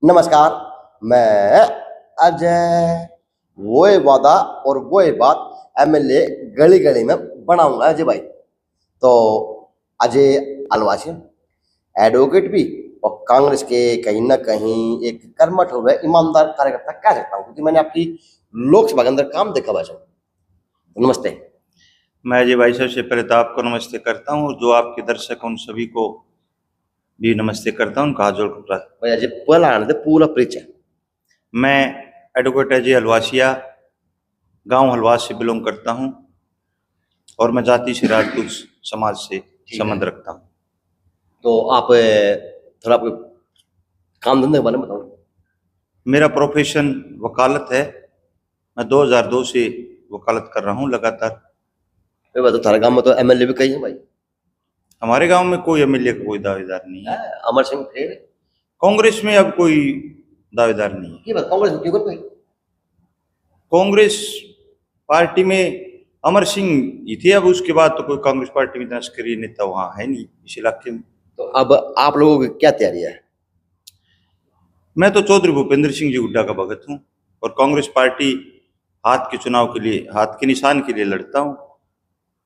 नमस्कार, मैं अजय। वो वादा और वो बात एमएलए गली गली में बनाऊंगा अजय भाई। तो अजय अलवासी एडवोकेट भी और कांग्रेस के कहीं ना कहीं एक कर्मठ हो गए ईमानदार कार्यकर्ता कह सकता हूँ, क्योंकि मैंने आपकी लोकसभा के अंदर काम देखा भाई। नमस्ते। मैं अजय भाई सबसे पहले तो आपको नमस्ते करता हूँ, जो आपके दर्शक उन सभी को भी नमस्ते करता हूँ, उनका हाथ जोड़कर भाई अजय पहला आने दे पूरा परिचय। मैं एडवोकेट अजय हलवासिया गांव हलवास से बिलोंग करता हूँ और मैं जाति से राजपूत समाज से संबंध रखता हूँ। तो आप थोड़ा आपके काम धंधे के बारे में बताओ। मेरा प्रोफेशन वकालत है। मैं 2002 से वकालत कर रहा हूँ लगातार। तो थारे गांव में तो एमएलए भी कई है भाई। हमारे गांव में कोई एमएलए का कोई दावेदार नहीं है। अमर सिंह थे। कांग्रेस में अब कोई दावेदार नहीं है। ये बात कांग्रेस में क्यों कोई? कांग्रेस पार्टी में अमर सिंह ही थे, अब उसके बाद तो कोई कांग्रेस पार्टी में इतना सक्रिय नेता वहां है नहीं इस इलाके में। तो अब आप लोगों की क्या तैयारी है? मैं तो चौधरी भूपेंद्र सिंह जी हुड्डा का भगत हूँ और कांग्रेस पार्टी हाथ के चुनाव के लिए, हाथ के निशान के लिए लड़ता हूँ।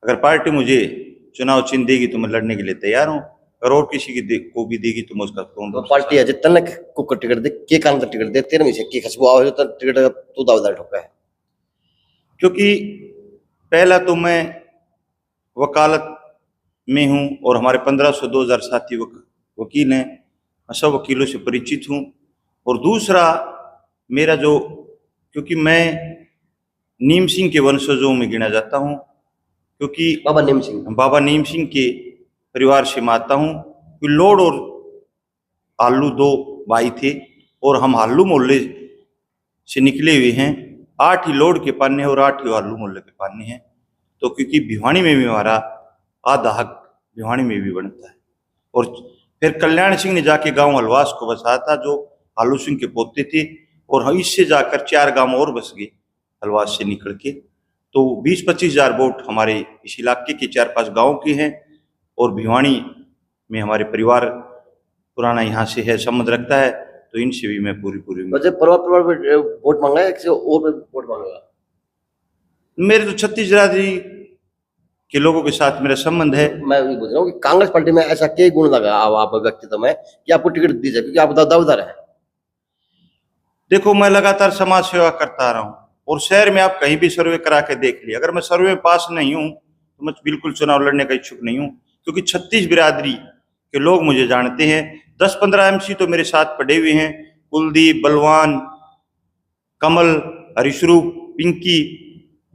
अगर पार्टी मुझे चुनाव चिन्ह देगी तो मैं लड़ने के लिए तैयार हूँ, और किसी की को भी देगी तो मैं उसका तो पार्टी है जितना को टिकट दे के कारण का टिकट दे तेरे में से की खसबू आवे तो टिकट तू दावेदार ठोका है। क्योंकि पहला तो मैं वकालत में हूँ और हमारे 1502 साथी वकील हैं, मैं सब वकीलों से परिचित हूँ। और दूसरा मेरा जो, क्योंकि मैं नीम सिंह के वंशजों में गिना जाता हूँ, क्योंकि बाबा नीम सिंह के परिवार से मैं आता हूँ। लोड और आलू दो भाई थे और हम आलू मोहल्ले से निकले हुए हैं। 8 ही लोड के पाने और 8 ही आलू मोहल्ले के पाने हैं। तो क्योंकि भिवानी में भी हमारा आधा हक भिवानी में भी बनता है। और फिर कल्याण सिंह ने जाके गांव हलवास को बसाया था, जो आलू सिंह के पोते थे, और इससे जाकर 4 गांव और बस गए हलवास से निकल के। तो 20-25 हजार वोट हमारे इस इलाके के 4-5 गाँव के हैं। और भिवानी में हमारे परिवार पुराना यहाँ से है, संबंध रखता है, तो इनसे भी मैं पूरी परिवार वोट मांगा है, किसी और वोट मांगेगा? मेरे तो छत्तीस बिरादरी के लोगों के साथ मेरा संबंध है। मैं ये पूछ रहा हूँ कि कांग्रेस पार्टी में ऐसा क्या गुण लगा आप व्यक्तित्व में कि आपको टिकट दी जाए, क्योंकि आप दावेदार है? देखो, मैं लगातार समाज सेवा करता रहा हूँ और शहर में आप कहीं भी सर्वे करा के देख लिया, अगर मैं सर्वे में पास नहीं हूँ तो मैं बिल्कुल चुनाव लड़ने का इच्छुक नहीं हूँ, क्योंकि 36 बिरादरी के लोग मुझे जानते हैं। 10-15 एमसी तो मेरे साथ पड़े हुए हैं, कुलदीप, बलवान, कमल, हरीशरूप, पिंकी,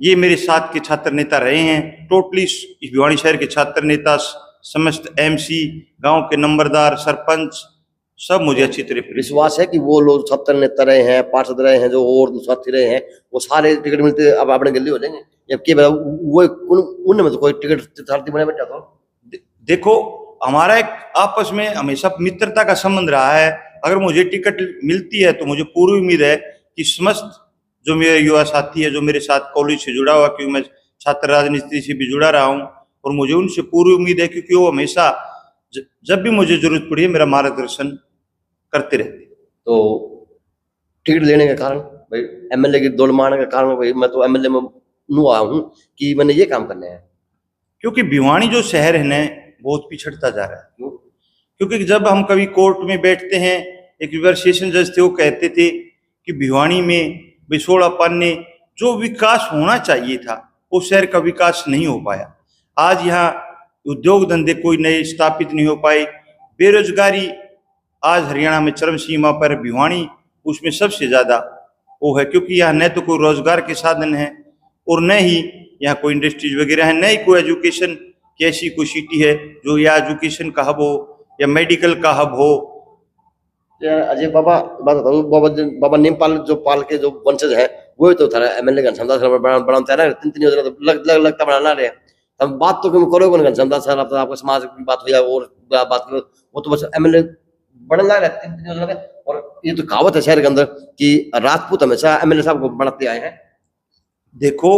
ये मेरे साथ के छात्र नेता रहे हैं। टोटली इस भिवानी शहर के छात्र नेता, समस्त एमसी, गांव के नंबरदार, सरपंच, सब मुझे अच्छी तरह विश्वास है कि वो लोग छात्र नेता रहे हैं, पार्षद रहे हैं, जो और साथी रहे हैं, वो सारे टिकट मिलते अब अपने गली हो जाएंगे, जबकि वो उनमें तो कोई टिकट सारथी बने बैठा था। देखो, हमारा एक आपस में हमेशा मित्रता का संबंध रहा है। अगर मुझे टिकट मिलती है तो मुझे पूरी उम्मीद है कि समस्त जो मेरे युवा साथी है, जो मेरे साथ कॉलेज से जुड़ा हुआ, क्योंकि मैं छात्र राजनीति से भी जुड़ा रहा हूँ, और मुझे उनसे पूरी उम्मीद है, क्योंकि वो हमेशा जब भी मुझे जरूरत पड़ी है मेरा मार्गदर्शन करते रहते। तो टिकट लेने के कारण भाई, एमएलए की दौड़ मारने के कारण भाई, मैं तो एमएलए में नू आया हूँ कि मैंने ये काम करने हैं। क्योंकि भिवानी जो शहर है ना, बहुत पिछड़ता जा रहा है। क्योंकि जब हम कभी कोर्ट में बैठते हैं, एक सेशन जज थे, वो कहते थे कि भिवानी में बिछोड़ा पाने जो विकास होना चाहिए था, वो शहर का विकास नहीं हो पाया। आज यहाँ उद्योग धंधे कोई नए स्थापित नहीं हो पाए। बेरोजगारी आज हरियाणा में चरम सीमा पर, भिवानी उसमें सबसे ज्यादा वो है, क्योंकि यहाँ न तो कोई रोजगार के साधन है और न ही यहाँ कोई इंडस्ट्रीज वगैरह है, न ही कोई एजुकेशन की ऐसी कोई सिटी है जो या एजुकेशन का हब हो या मेडिकल का हब हो। अजय बाबा बात बताओ, बाबा नीमपाल जो पाल के जो वंशज है, वो तो था एमएलए घनश्याम दास बनाता है ना, 3 योजना तो लगता बनाना रहे। हम बात तो करोगे घनश्याम दास सर, आपका समाज की बात हो या और बात करो, वो तो बस एमएलए बढ़ना रहता 3 योजना में। और ये तो कहावत है शहर के अंदर कि राजपूत हमेशा एमएलए साहब को बढ़ाते आए हैं। देखो,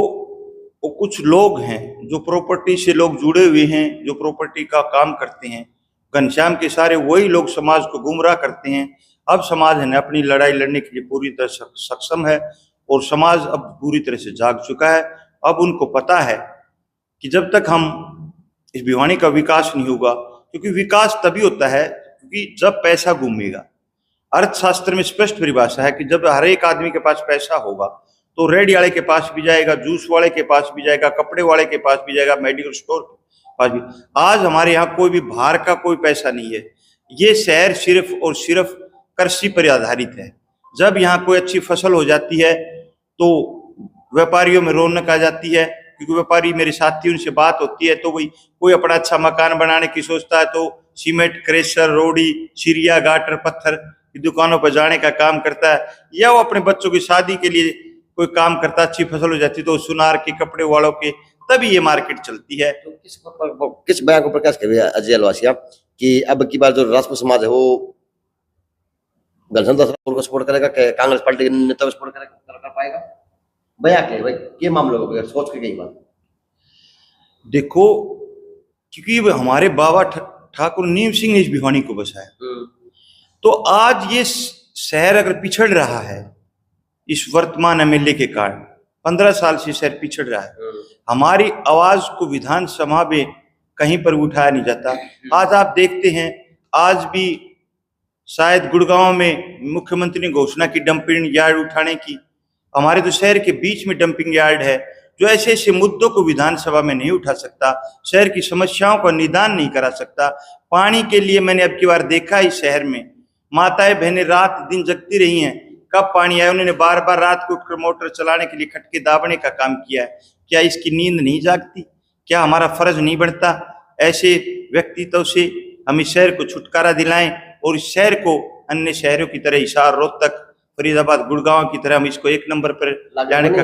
वो कुछ लोग हैं जो प्रॉपर्टी से लोग जुड़े हुए हैं, जो प्रॉपर्टी का काम करते हैं। घनश्याम के सारे वही लोग समाज को गुमराह करते हैं। अब समाज है ना अपनी लड़ाई लड़ने के लिए पूरी तरह सक्षम है और समाज अब पूरी तरह से जाग चुका है। अब उनको पता है कि जब तक हम इस भिवानी का विकास नहीं होगा, क्योंकि विकास तभी होता है क्योंकि जब पैसा घूमेगा। अर्थशास्त्र में स्पष्ट परिभाषा है कि जब हर एक आदमी के पास पैसा होगा तो रेडी वाले के पास भी जाएगा, जूस वाले के पास भी जाएगा, कपड़े वाले के पास भी जाएगा, मेडिकल स्टोर के पास भी। आज हमारे यहाँ कोई भी बाहर का कोई पैसा नहीं है। ये शहर सिर्फ और सिर्फ कृषि पर आधारित है। जब यहाँ कोई अच्छी फसल हो जाती है तो व्यापारियों में रौनक आ जाती है, क्योंकि व्यापारी मेरे साथी उनसे बात होती है तो कोई अपना अच्छा मकान बनाने की सोचता है तो सीमेंट, क्रेशर, रोड़ी, चिरिया, गाटर, पत्थर की दुकानों पर जाने का काम करता है, या वो अपने बच्चों की शादी के लिए कोई काम करता है। अच्छी फसल हो जाती तो सुनार के, कपड़े वालों के, तभी ये मार्केट चलती है। तो किस बयान को प्रकाश करिए अजय अलवासिया कि अब की बार जो राजपूत समाज है वो घनश्याम दास राठौर को सपोर्ट करेगा, कांग्रेस पार्टी के नेता को सपोर्ट करेगा, कर पाएगा? बयान क्या है भाई, ये मामलों को सोच के कई बार देखो, क्योंकि हमारे बाबा ठाकुर नीम सिंह ने इस भिवानी को बसाया, तो आज ये शहर अगर पिछड़ रहा है इस वर्तमान एमएलए के कारण, 15 साल से शहर पिछड़ रहा है, हमारी आवाज को विधानसभा में कहीं पर उठाया नहीं जाता। आज आप देखते हैं, आज भी शायद गुड़गांव में मुख्यमंत्री ने घोषणा की डंपिंग यार्ड उठाने की। हमारे तो शहर के बीच में डंपिंग यार्ड है जो ऐसे ऐसे मुद्दों को विधानसभा में नहीं उठा सकता, शहर की समस्याओं का निदान नहीं करा सकता। पानी के लिए मैंने अब की बार देखा इस शहर में माताएं बहनें रात दिन जगती रही हैं, कब पानी आए। उन्होंने बार बार रात को उठकर मोटर चलाने के लिए खटके दाबने का काम किया है। क्या इसकी नींद नहीं जागती? क्या हमारा फर्ज नहीं बनता ऐसे व्यक्तित्व से हम इस शहर को छुटकारा दिलाएं और इस शहर को अन्य शहरों की तरह हिसार, रोहतक, फरीदाबाद, गुड़गांव की तरह हम इसको एक नंबर पर जाने का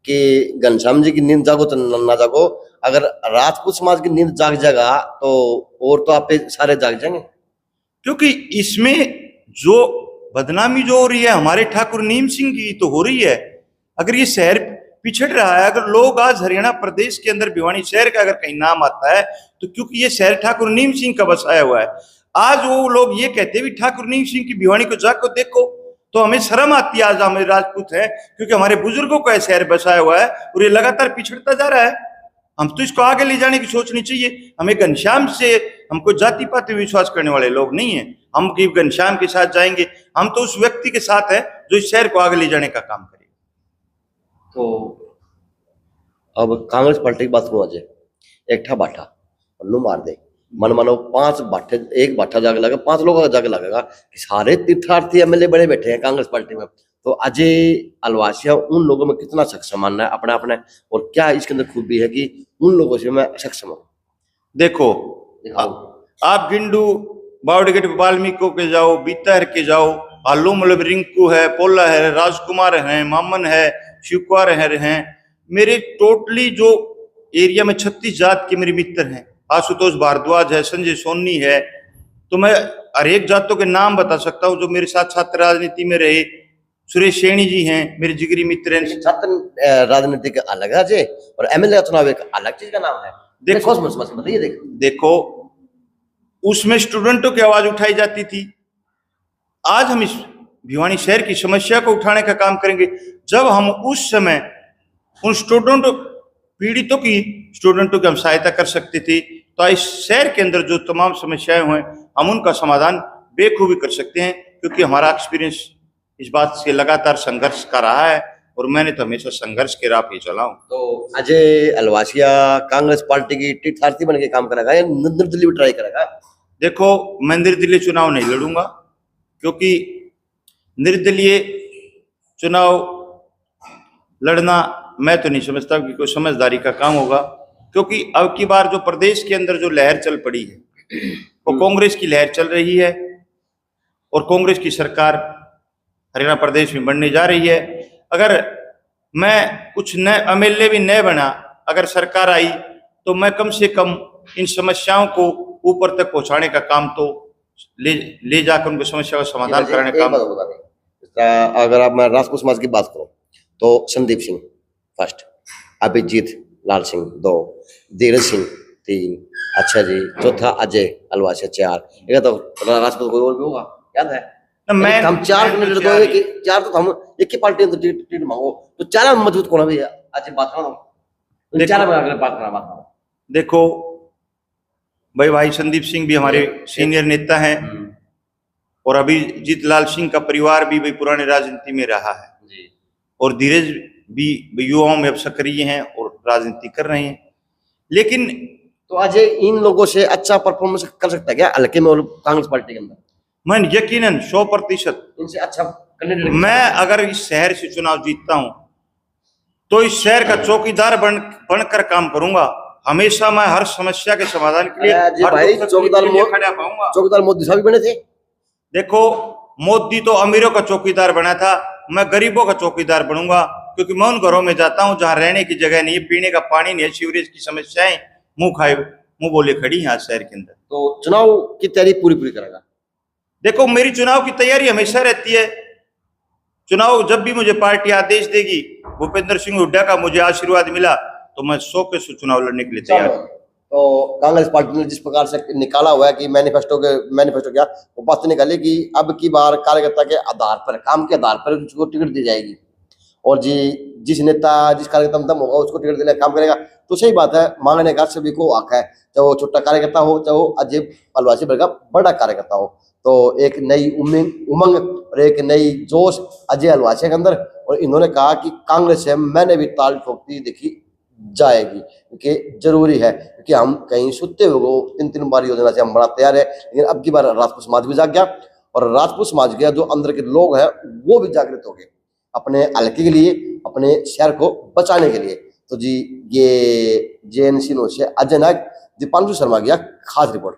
कि घनश्याम जी की नींद जागो तो ना जागो, अगर राजपूत समाज की नींद जाग जाएगा तो और तो आप सारे जाग जाएंगे। क्योंकि इसमें जो बदनामी जो हो रही है हमारे ठाकुर नीम सिंह की तो हो रही है। अगर ये शहर पिछड़ रहा है, अगर लोग आज हरियाणा प्रदेश के अंदर भिवानी शहर का अगर कहीं नाम आता है तो क्योंकि ये शहर ठाकुर नीम सिंह का बसाया हुआ है। आज वो लोग ये कहते भी ठाकुर नीम सिंह की भिवानी को जाकर देखो तो हमें शर्म आती है। आज हमें राजपूत है क्योंकि हमारे बुजुर्गों का शहर बसाया हुआ है और ये लगातार पिछड़ता जा रहा है। हम तो इसको आगे ले जाने की सोचनी चाहिए। हमें घनश्याम से, हमको जाति पाति विश्वास करने वाले लोग नहीं है, हम कि घनश्याम के साथ जाएंगे, हम तो उस व्यक्ति के साथ है जो इस शहर को आगे ले जाने का काम करेगा। तो अब कांग्रेस पार्टी की बात करूं, अजय एक ठा बाठा पन्नू मार दे, मन मानो 5 बाठे, एक बाठा जाके लगा 5 लोगों का जाके लगेगा कि सारे तीर्थार्थी एमएलए बड़े बैठे हैं कांग्रेस पार्टी में। तो अजय अलवासिया उन लोगों में कितना सक्षम मानना है अपने अपने, और क्या इसके अंदर खूबी है कि उन लोगों से मैं सक्षम हूँ? देखो, आप गिंडू, बावड़गेट, वाल्मीकि के जाओ, बीताहर के जाओ, आलू मतलब रिंकू है, पोला है, राजकुमार है, मामन है, शिवकुमार हैं। मेरे टोटली जो एरिया में 36 जात के मेरे मित्र हैं। आशुतोष भारद्वाज है, संजय सोनी है, तो मैं हर एक जातों के नाम बता सकता हूँ जो मेरे साथ छात्र राजनीति में रहे। सुरेश सैनी जी हैं, मेरे जिगरी मित्र हैं। छात्र राजनीति का अलग है अजय, और एमएलए का चुनाव एक अलग चीज का नाम है। देखो बताइए, देखो उसमें स्टूडेंटों की आवाज उठाई जाती थी। आज हम इस भिवानी शहर की समस्या को उठाने का काम करेंगे। जब हम उस समय उन पीड़ितों की स्टूडेंटों की हम सहायता कर सकते थे, तो इस शहर के अंदर जो तमाम समस्याएं हुए हम उनका समाधान बेखूबी कर सकते हैं, क्योंकि हमारा एक्सपीरियंस इस बात से लगातार संघर्ष का रहा है और मैंने तो हमेशा संघर्ष के राह पे चला हूं। तो अजय अलवासिया कांग्रेस पार्टी की तीर्थार्थी बन के काम करेगा या निर्दलीय भी ट्राई करेगा? देखो, मैं निर्दलीय चुनाव नहीं लड़ूंगा, क्योंकि निर्दलीय चुनाव लड़ना मैं तो नहीं समझता कि कोई समझदारी का काम होगा। क्योंकि अब की बार जो प्रदेश के अंदर जो लहर चल पड़ी है वो कांग्रेस की लहर चल रही है और कांग्रेस की सरकार हरियाणा प्रदेश में बनने जा रही है। अगर मैं कुछ नए एमएलए भी नए बना, अगर सरकार आई तो मैं कम से कम इन समस्याओं को ऊपर तक पहुंचाने का काम तो ले जाकर उनकी समस्या का समाधान कराने का काम। अगर आप मैं राजपूत समाज की बात करूं तो संदीप सिंह फर्स्ट, अभिजीत लाल सिंह 2, धीरज सिंह 3, अच्छा जी चौथा अजय अलवासिया 4। ये तो राजपूत कोई और भी होगा, याद है? मैं हम चार कैंडिडेट चार दो ही- कि चार तो हम एक ही पार्टी में तो टिकट मांगो तो चार में मजबूत कौन है भैया आज बात करो देखो- चार में अगर बात करा देखो भाई संदीप सिंह भी हमारे सीनियर नेता हैं और अभिजीत लाल सिंह का परिवार भी भाई पुरानी राजनीति में रहा है जी और धीरज भी युवाओं में अब सक्रिय हैं और राजनीति कर रहे हैं। लेकिन तो अजय इन लोगों से अच्छा परफॉर्मेंस कर सकता है क्या हल्के में और कांग्रेस पार्टी के अंदर मैं यकीनन 100% इनसे अच्छा कैंडिडेट मैं अगर इस शहर से चुनाव जीतता हूं तो इस शहर का चौकीदार बनकर काम करूंगा। हमेशा मैं हर समस्या के समाधान के लिए जी हर भाई, दुख तकलीफ चौकीदार के लिए मो- खड़ा पाऊंगा। चौकीदार मोदी साहब भी बने थे देखो मोदी तो अमीरों का चौकीदार बना था, मैं गरीबों का चौकीदार बनूंगा क्योंकि मैं उन घरों में जाता हूं जहां रहने की जगह नहीं है, पीने का पानी नहीं है, सीवरेज की समस्याएं मुंह बोले खड़ी हैं आज शहर के अंदर। तो चुनाव की तैयारी पूरी पूरी करेगा देखो मेरी चुनाव की तैयारी हमेशा रहती है। चुनाव जब भी मुझे पार्टी आदेश देगी, भूपेंद्र सिंह हुड्डा का मुझे आशीर्वाद मिला तो मैं 100% चुनाव लड़ने के लिए तैयार हूं। तो कांग्रेस पार्टी ने जिस प्रकार से निकाला हुआ है कि मैनिफेस्टो क्या वो बात निकाली कि अब की बार कार्यकर्ता के आधार पर काम के आधार पर उसको टिकट दी जाएगी और जी जिस नेता जिस कार्यकर्ता में दम होगा उसको टिकट देने का काम करेगा। तो सही बात है, मांगने का सभी को हक है, चाहे वो छोटा कार्यकर्ता हो चाहे वो अजय अलवासी वर्ग का बड़ा कार्यकर्ता हो। तो एक नई उमंग और एक नई जोश अजय अलवासी के अंदर, और इन्होंने कहा कि कांग्रेस से मैंने भी ताल ठोकती देखी जाएगी क्योंकि जरूरी है, क्योंकि हम कहीं सुते हुए को 3 बार योजना से हम बड़ा तैयार है। लेकिन अब की बार राजपूत समाज भी जाग गया और राजपूत समाज के जो अंदर के लोग हैं वो भी जागृत हो गए अपने हल्के के लिए, अपने शहर को बचाने के लिए। तो जी ये JNC से अजय नायक, दीपांशु शर्मा की खास रिपोर्ट।